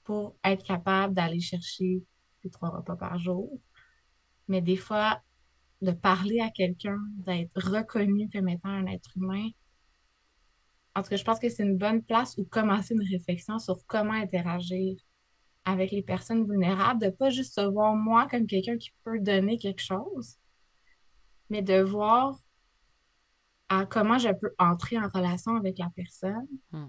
pour être capable d'aller chercher les 3 repas par jour. Mais des fois, de parler à quelqu'un, d'être reconnu comme étant un être humain, en tout cas, je pense que c'est une bonne place où commencer une réflexion sur comment interagir avec les personnes vulnérables, de pas juste se voir moi comme quelqu'un qui peut donner quelque chose, mais de voir comment je peux entrer en relation avec la personne. Hmm.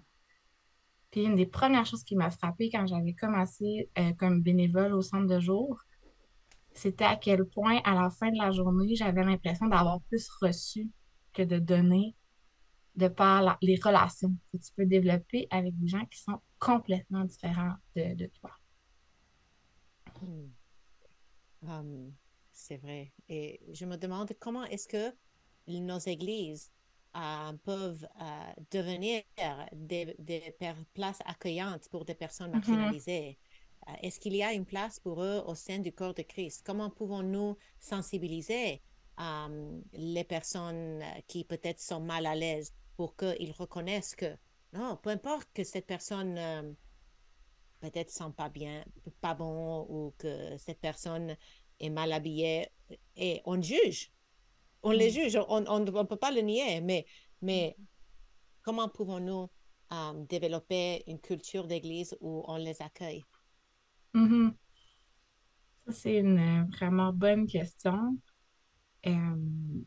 Puis une des premières choses qui m'a frappée quand j'avais commencé comme bénévole au centre de jour, c'était à quel point à la fin de la journée, j'avais l'impression d'avoir plus reçu que de donner de par les relations que tu peux développer avec des gens qui sont complètement différents de toi. Hmm. Um, c'est vrai. Et je me demande comment est-ce que nos églises peuvent devenir des places accueillantes pour des personnes Mhm. marginalisées? Est-ce qu'il y a une place pour eux au sein du corps de Christ? Comment pouvons-nous sensibiliser les personnes qui peut-être sont mal à l'aise pour qu'ils reconnaissent que non, peu importe que cette personne peut-être sent pas bien, pas bon ou que cette personne est mal habillée et on juge, on les Mhm. juge, on ne peut pas le nier, mais comment pouvons-nous développer une culture d'église où on les accueille? Mhm. Ça, c'est une vraiment bonne question. Euh,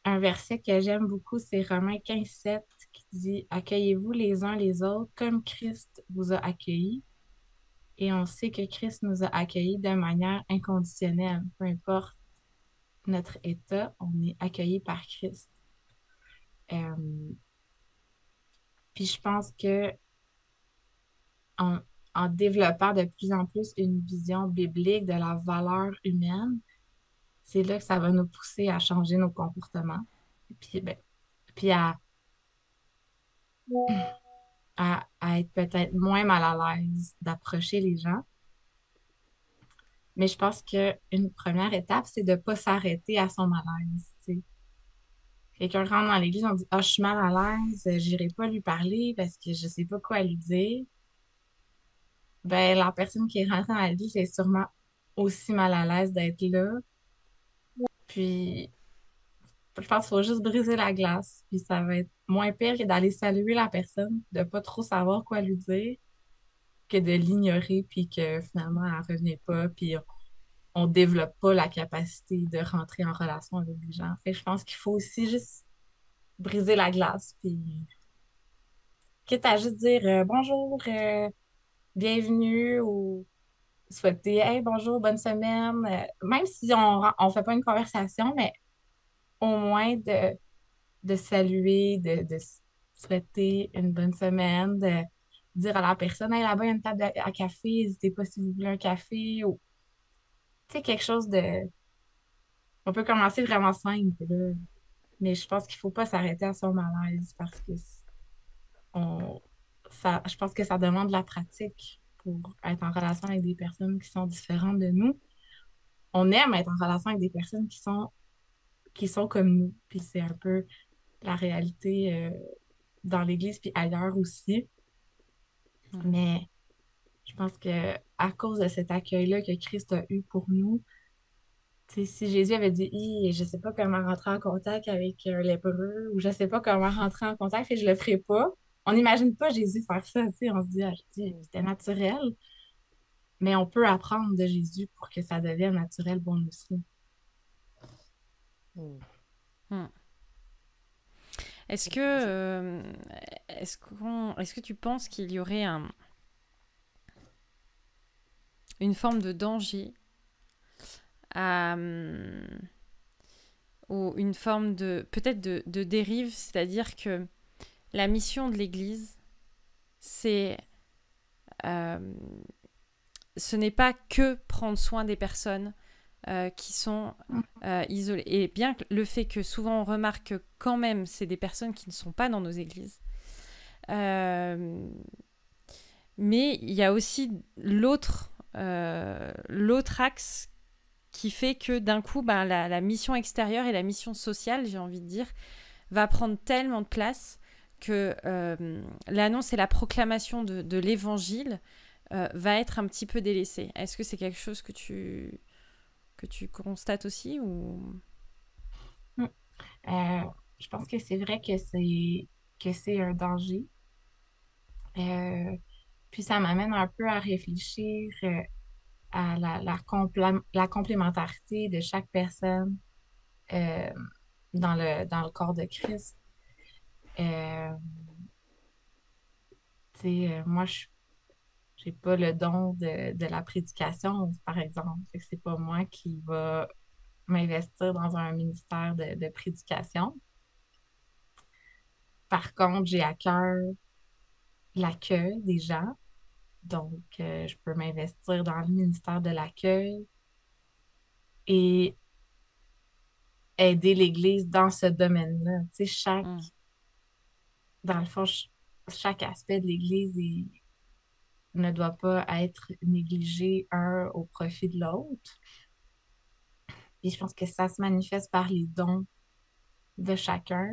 un verset que j'aime beaucoup, c'est Romains 15:7 qui dit accueillez-vous les uns les autres comme Christ vous a accueillis. Et on sait que Christ nous a accueillis de manière inconditionnelle. Peu importe notre état, on est accueilli par Christ. Euh, puis je pense que en, en développant de plus en plus une vision biblique de la valeur humaine, c'est là que ça va nous pousser à changer nos comportements. Puis, ben, puis à être peut-être moins mal à l'aise d'approcher les gens. Mais je pense qu'une première étape, c'est de ne pas s'arrêter à son malaise. Tu sais. Quelqu'un rentre dans l'église, on dit ah, je suis mal à l'aise, j'irai pas lui parler parce que je sais pas quoi lui dire. Ben, la personne qui est rentrée dans l'église est sûrement aussi mal à l'aise d'être là. Puis, je pense qu'il faut juste briser la glace. Puis, ça va être moins pire que d'aller saluer la personne, de pas trop savoir quoi lui dire, que de l'ignorer, puis que finalement, elle revenait pas, puis on développe pas la capacité de rentrer en relation avec les gens. Fait que je pense qu'il faut aussi juste briser la glace, puis quitte à juste dire bonjour, bienvenue ou souhaiter hey, bonjour, bonne semaine. Même si on fait pas une conversation, mais au moins de saluer, de souhaiter une bonne semaine, de dire à la personne hey, là-bas, il y a une table à café, n'hésitez pas si vous voulez un café ou tu sais, quelque chose de. On peut commencer vraiment simple, là. Mais je pense qu'il faut pas s'arrêter à son malaise parce que on, je pense que ça demande de la pratique pour être en relation avec des personnes qui sont différentes de nous. On aime être en relation avec des personnes qui sont comme nous. Puis c'est un peu la réalité dans l'Église puis ailleurs aussi. Mhm. Mais je pense que à cause de cet accueil-là que Christ a eu pour nous, tu sais, si Jésus avait dit, je sais pas comment rentrer en contact avec un lépreux ou je sais pas comment rentrer en contact et je le ferai pas, on n'imagine pas Jésus faire ça, tu sais, on se dit, ah, Mm, c'était naturel, mais on peut apprendre de Jésus pour que ça devienne naturel pour nous aussi. mm. Mhm. Est-ce que, Je- est-ce que tu penses qu'il y aurait une forme de danger ou une forme de peut-être de dérive, c'est-à-dire que la mission de l'Église, c'est euh, ce n'est pas que prendre soin des personnes qui sont isolées. Et bien que le fait que souvent on remarque que quand même c'est des personnes qui ne sont pas dans nos églises, euh, mais il y a aussi l'autre axe qui fait que d'un coup, ben, la mission extérieure et la mission sociale, j'ai envie de dire, va prendre tellement de place que l'annonce et la proclamation de l'évangile va être un petit peu délaissée. Est-ce que c'est quelque chose que tu constates aussi ou... Mm. Euh, je pense que c'est vrai que c'est un danger. Euh, puis ça m'amène un peu à réfléchir à la complémentarité de chaque personne euh, dans le corps de Christ. Euh, tu sais, moi, je n'ai pas le don de la prédication, par exemple. Fait que c'est pas moi qui va m'investir dans un ministère de prédication. Par contre, j'ai à cœur l'accueil des gens. Donc, je peux m'investir dans le ministère de l'accueil et aider l'Église dans ce domaine-là. Tu sais, Mm. dans le fond, chaque aspect de l'Église ne doit pas être négligé un au profit de l'autre. Puis je pense que ça se manifeste par les dons de chacun,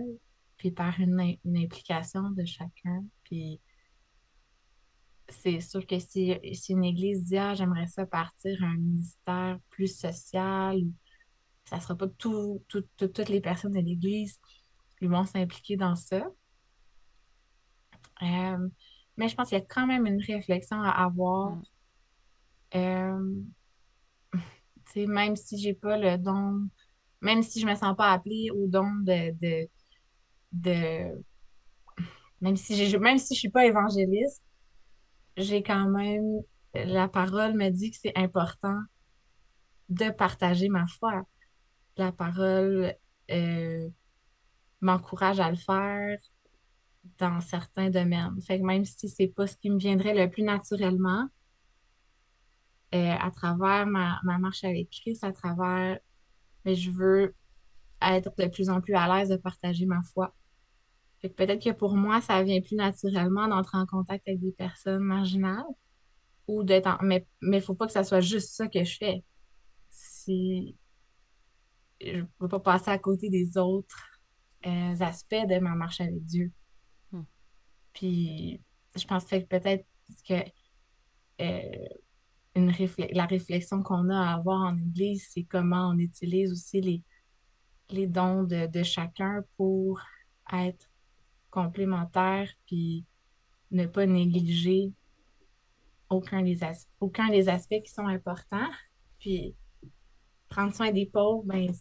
puis par une implication de chacun. Puis c'est sûr que si une église dit, ah, j'aimerais ça partir à un ministère plus social, ça sera pas toutes les personnes de l'église qui vont s'impliquer dans ça. Euh, mais je pense qu'il y a quand même une réflexion à avoir. Mm. Euh, Tu sais, même si j'ai pas le don, même si je me sens pas appelée au don de même si je suis pas évangéliste, j'ai quand même, la parole me dit que c'est important de partager ma foi. La parole euh, m'encourage à le faire dans certains domaines. Fait que même si c'est pas ce qui me viendrait le plus naturellement, à travers ma marche avec Christ, à travers, mais je veux être de plus en plus à l'aise de partager ma foi. Fait que peut-être que pour moi, ça vient plus naturellement d'entrer en contact avec des personnes marginales ou mais il faut pas que ça soit juste ça que je fais. Si je ne peux pas passer à côté des autres aspects de ma marche avec Dieu. Mm. Puis je pense que peut-être que euh, la réflexion qu'on a à avoir en Église, c'est comment on utilise aussi les dons de chacun pour être complémentaires, puis ne pas négliger aucun des aspects qui sont importants. Puis prendre soin des pauvres, ben,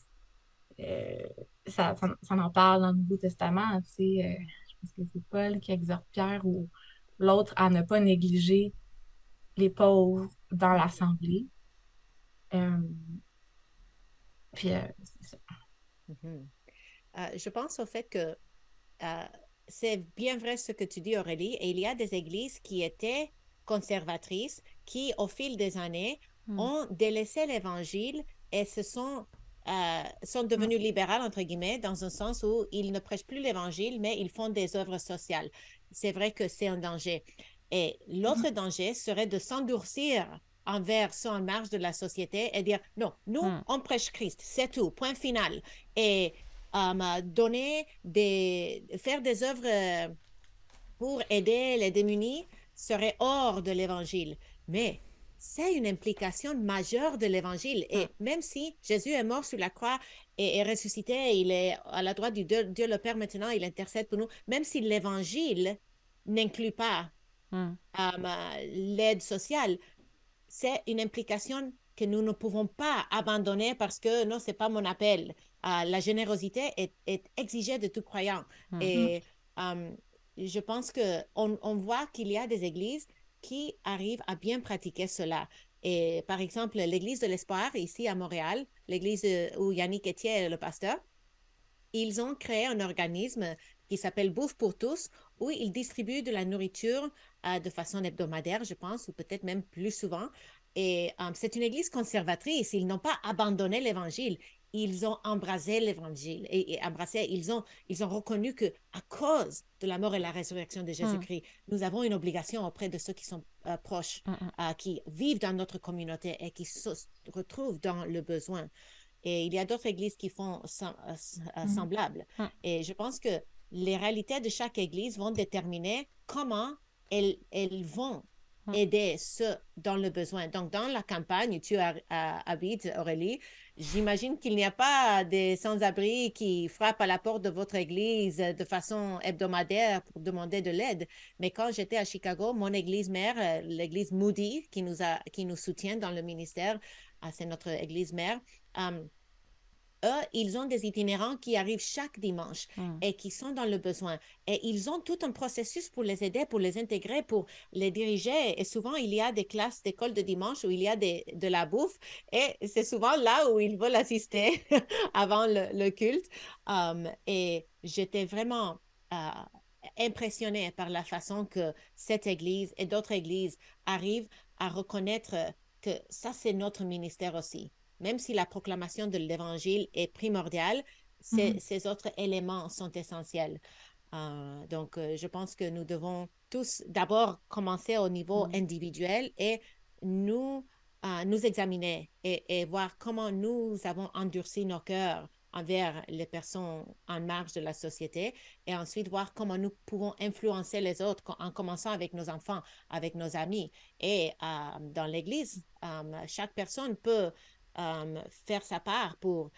euh, ça en parle dans le Nouveau Testament. Tu sais, je pense que c'est Paul qui exhorte Pierre ou l'autre à ne pas négliger les pauvres dans l'assemblée. Euh, puis, c'est ça. Mhm. Je pense au fait que euh, c'est bien vrai ce que tu dis, Aurélie, et il y a des églises qui étaient conservatrices, qui, au fil des années, Mm. ont délaissé l'Évangile et sont devenus libérales, entre guillemets, dans un sens où ils ne prêchent plus l'Évangile, mais ils font des œuvres sociales. C'est vrai que c'est un danger. Et l'autre danger serait de s'endurcir envers ceux en marge de la société et dire, non, nous, Mm. on prêche Christ, c'est tout, point final. Et faire des œuvres pour aider les démunis serait hors de l'Évangile. Mais c'est une implication majeure de l'Évangile. Mm. Et même si Jésus est mort sur la croix et est ressuscité, il est à la droite du Dieu le Père maintenant, il intercède pour nous, même si l'Évangile n'inclut pas Mm. l'aide sociale, c'est une implication que nous ne pouvons pas abandonner parce que non, c'est pas mon appel. La générosité est exigée de tout croyant. Mm. Et euh, je pense on voit qu'il y a des églises qui arrivent à bien pratiquer cela. Et par exemple, l'église de l'Espoir ici à Montréal, l'église où Yannick Etier est le pasteur, ils ont créé un organisme qui s'appelle Bouffe pour tous, où ils distribuent de la nourriture de façon hebdomadaire, je pense, ou peut-être même plus souvent. Et c'est une église conservatrice. Ils n'ont pas abandonné l'évangile. Ils ont embrasé l'évangile et embrassé. Ils ont reconnu que à cause de la mort et la résurrection de Mm. Jésus-Christ, nous avons une obligation auprès de ceux qui sont proches, Mm. qui vivent dans notre communauté et qui se retrouvent dans le besoin. Et il y a d'autres églises qui font Mhm. semblables. Mm. Et je pense que les réalités de chaque église vont déterminer comment elles vont Mm. aider ceux dans le besoin. Donc, dans la campagne où tu habites, Aurélie, j'imagine qu'il n'y a pas des sans-abri qui frappent à la porte de votre église de façon hebdomadaire pour demander de l'aide. Mais quand j'étais à Chicago, mon église mère, l'église Moody, qui nous soutient dans le ministère, c'est notre église mère, euh, eux, ils ont des itinérants qui arrivent chaque dimanche Mm. et qui sont dans le besoin. Et ils ont tout un processus pour les aider, pour les intégrer, pour les diriger. Et souvent, il y a des classes d'école de dimanche où il y a de la bouffe. Et c'est souvent là où ils veulent assister avant le culte. Et j'étais vraiment impressionnée par la façon que cette église et d'autres églises arrivent à reconnaître que ça, c'est notre ministère aussi. même si la proclamation de l'Évangile est primordiale, ces autres éléments sont essentiels. Donc, je pense que nous devons tous d'abord commencer au niveau individuel et nous examiner et voir comment nous avons endurci nos cœurs envers les personnes en marge de la société et ensuite voir comment nous pouvons influencer les autres en commençant avec nos enfants, avec nos amis. Et dans l'Église, chaque personne peut faire sa part pour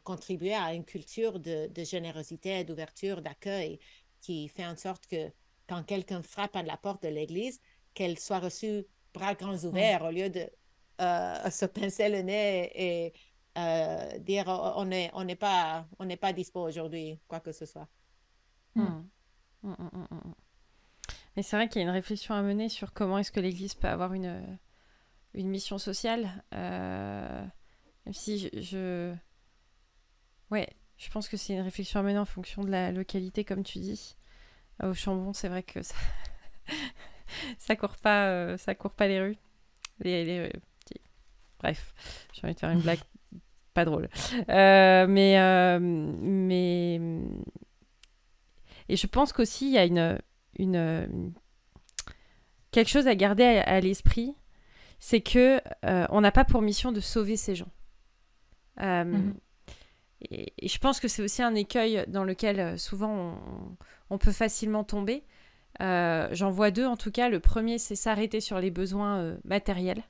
contribuer à une culture de générosité, d'ouverture, d'accueil qui fait en sorte que quand quelqu'un frappe à la porte de l'Église, qu'elle soit reçue bras grands ouverts au lieu de se pincer le nez et dire on n'est pas dispo aujourd'hui, quoi que ce soit. Mais c'est vrai qu'il y a une réflexion à mener sur comment est-ce que l'Église peut avoir une mission sociale. Même si je pense que c'est une réflexion à mener en fonction de la localité, comme tu dis. Au Chambon, c'est vrai que ça court pas les rues. Bref, j'ai envie de faire une blague pas drôle. Mais et je pense qu'aussi il y a quelque chose à garder à l'esprit, c'est que on n'a pas pour mission de sauver ces gens. Et je pense que c'est aussi un écueil dans lequel souvent on peut facilement tomber. J'en vois deux en tout cas. Le premier, c'est s'arrêter sur les besoins matériels.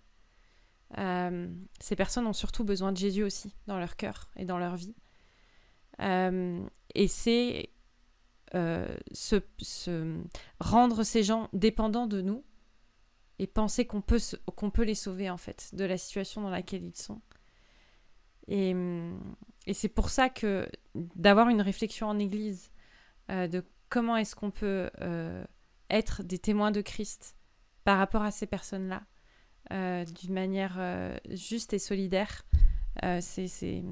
Ces personnes ont surtout besoin de Jésus aussi dans leur cœur et dans leur vie. Et c'est se rendre ces gens dépendants de nous et penser qu'on peut les sauver en fait de la situation dans laquelle ils sont. Et c'est pour ça que d'avoir une réflexion en Église de comment est-ce qu'on peut être des témoins de Christ par rapport à ces personnes-là d'une manière juste et solidaire, c'est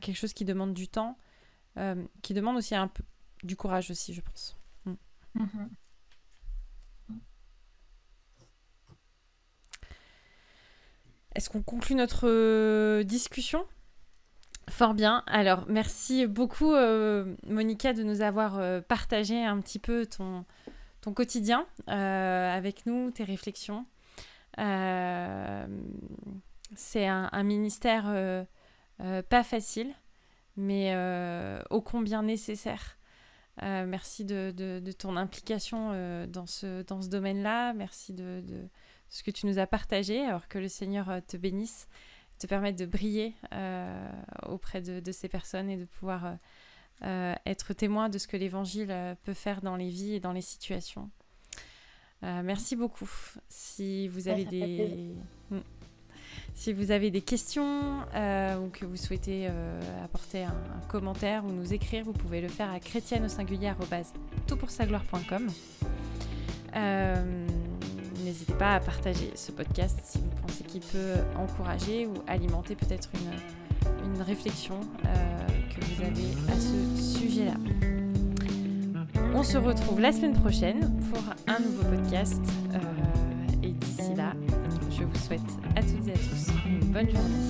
quelque chose qui demande du temps, qui demande aussi un peu du courage aussi, je pense. Est-ce qu'on conclut notre discussion ? Fort bien. Alors, merci beaucoup, Monica, de nous avoir partagé un petit peu ton quotidien avec nous, tes réflexions. C'est un ministère pas facile, mais ô combien nécessaire. Merci de ton implication dans ce domaine-là. Merci de ce que tu nous as partagé. Alors que le Seigneur te bénisse, te permette de briller auprès de ces personnes et de pouvoir être témoin de ce que l'Évangile peut faire dans les vies et dans les situations. Merci beaucoup. Si vous avez des questions ou que vous souhaitez apporter un commentaire ou nous écrire, vous pouvez le faire à chrétienne@toutpoursagloire.com. N'hésitez pas à partager ce podcast si vous pensez qu'il peut encourager ou alimenter peut-être une réflexion que vous avez à ce sujet-là. On se retrouve la semaine prochaine pour un nouveau podcast. Et d'ici là, je vous souhaite à toutes et à tous une bonne journée.